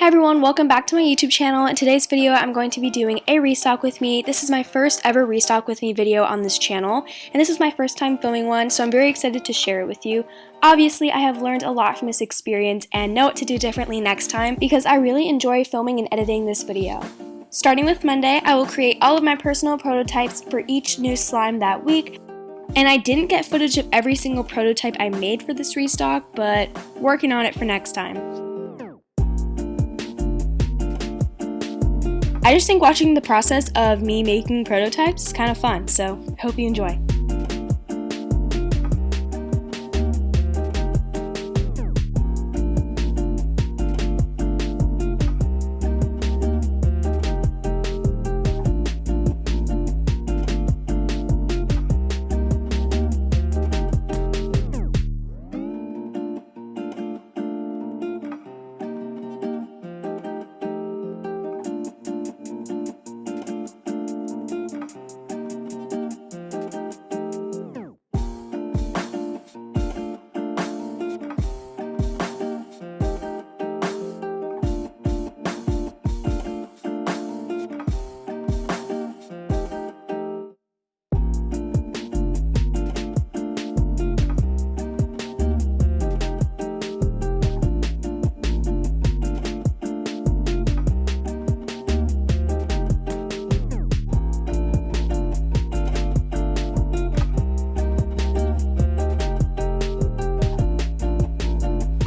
Hey everyone, welcome back to my YouTube channel. In today's video, I'm going to be doing a restock with me. This is my first ever restock with me video on this channel, and this is my first time filming one, so I'm very excited to share it with you. Obviously, I have learned a lot from this experience and know what to do differently next time because I really enjoy filming and editing this video. Starting with Monday, I will create all of my personal prototypes for each new slime that week. And I didn't get footage of every single prototype I made for this restock, but working on it for next time. I just think watching the process of me making prototypes is kind of fun, so I hope you enjoy.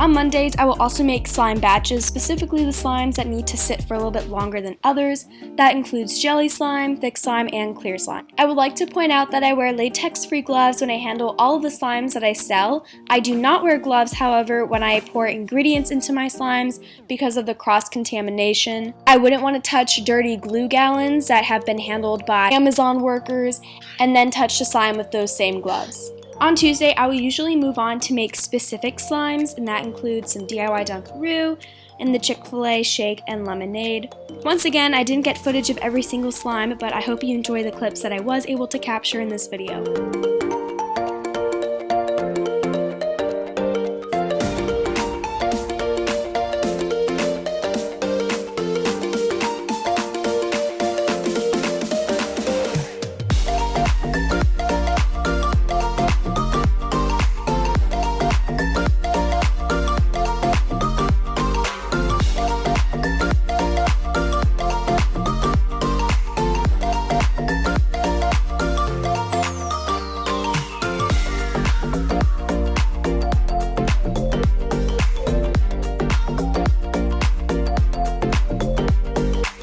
On Mondays, I will also make slime batches, specifically the slimes that need to sit for a little bit longer than others. That includes jelly slime, thick slime, and clear slime. I would like to point out that I wear latex-free gloves when I handle all of the slimes that I sell. I do not wear gloves, however, when I pour ingredients into my slimes because of the cross-contamination. I wouldn't want to touch dirty glue gallons that have been handled by Amazon workers and then touch the slime with those same gloves. On Tuesday, I will usually move on to make specific slimes, and that includes some DIY Dunkaroo and the Chick-fil-A shake and lemonade. Once again, I didn't get footage of every single slime, but I hope you enjoy the clips that I was able to capture in this video.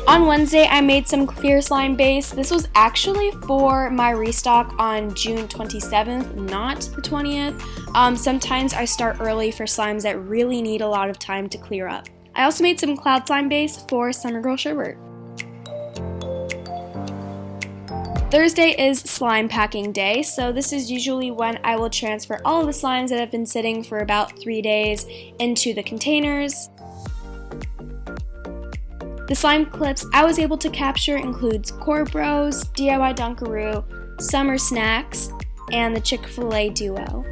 On Wednesday, I made some clear slime base. This was actually for my restock on June 27th, not the 20th. Sometimes I start early for slimes that really need a lot of time to clear up. I also made some cloud slime base for Summer Girl Sherbert. Thursday is slime packing day, so this is usually when I will transfer all of the slimes that have been sitting for about 3 days into the containers. The slime clips I was able to capture includes Core Bros, DIY Dunkaroo, Summer Snacks, and the Chick-fil-A duo.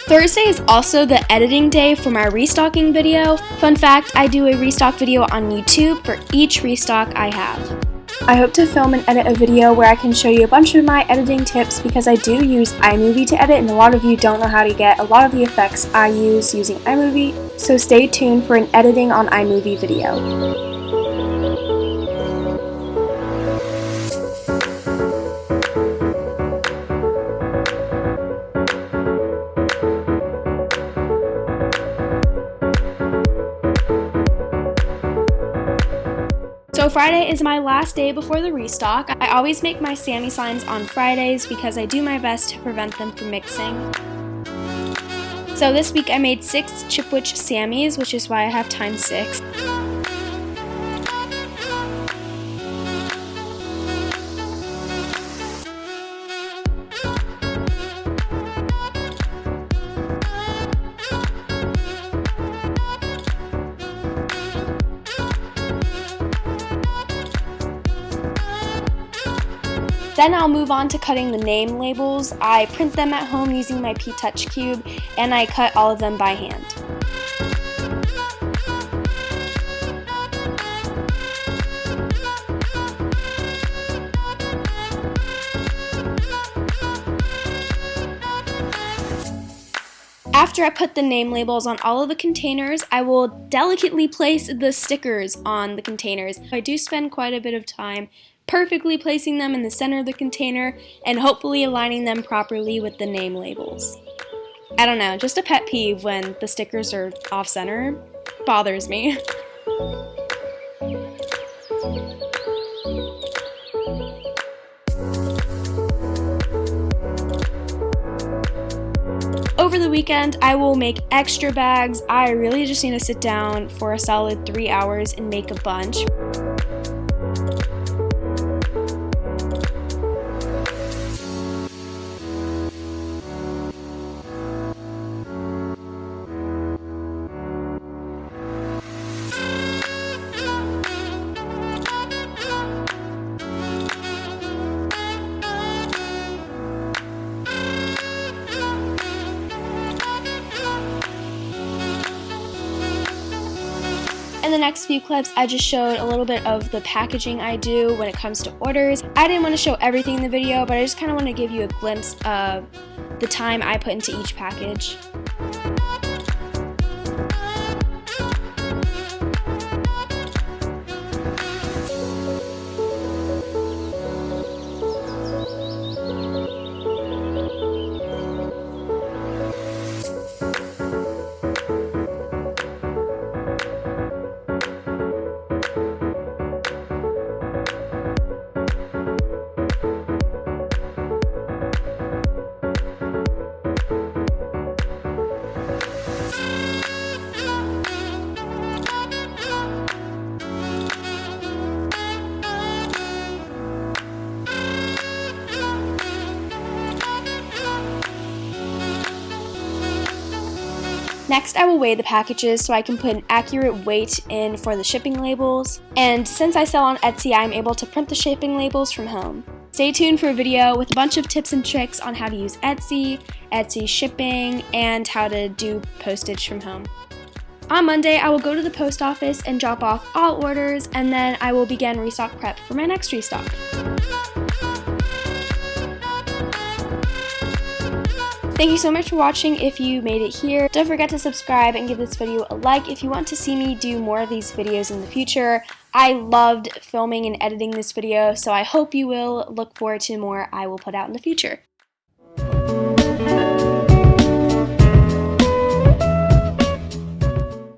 Thursday is also the editing day for my restocking video. Fun fact, I do a restock video on YouTube for each restock I have. I hope to film and edit a video where I can show you a bunch of my editing tips because I do use iMovie to edit and a lot of you don't know how to get a lot of the effects I use using iMovie, so stay tuned for an editing on iMovie video. So Friday is my last day before the restock. I always make my Sammy slimes on Fridays because I do my best to prevent them from mixing. So this week I made 6 Chipwich Sammys, which is why I have times 6. Then I'll move on to cutting the name labels. I print them at home using my P-Touch cube, and I cut all of them by hand. After I put the name labels on all of the containers, I will delicately place the stickers on the containers. I do spend quite a bit of time perfectly placing them in the center of the container and hopefully aligning them properly with the name labels. I don't know, just a pet peeve when the stickers are off-center. Bothers me. Over the weekend, I will make extra bags. I really just need to sit down for a solid 3 hours and make a bunch. In the next few clips, I just showed a little bit of the packaging I do when it comes to orders. I didn't want to show everything in the video, but I just kind of want to give you a glimpse of the time I put into each package. Next, I will weigh the packages so I can put an accurate weight in for the shipping labels. And since I sell on Etsy, I'm able to print the shipping labels from home. Stay tuned for a video with a bunch of tips and tricks on how to use Etsy, Etsy shipping, and how to do postage from home. On Monday, I will go to the post office and drop off all orders, and then I will begin restock prep for my next restock. Thank you so much for watching if you made it here. Don't forget to subscribe and give this video a like if you want to see me do more of these videos in the future. I loved filming and editing this video, so I hope you will look forward to more I will put out in the future.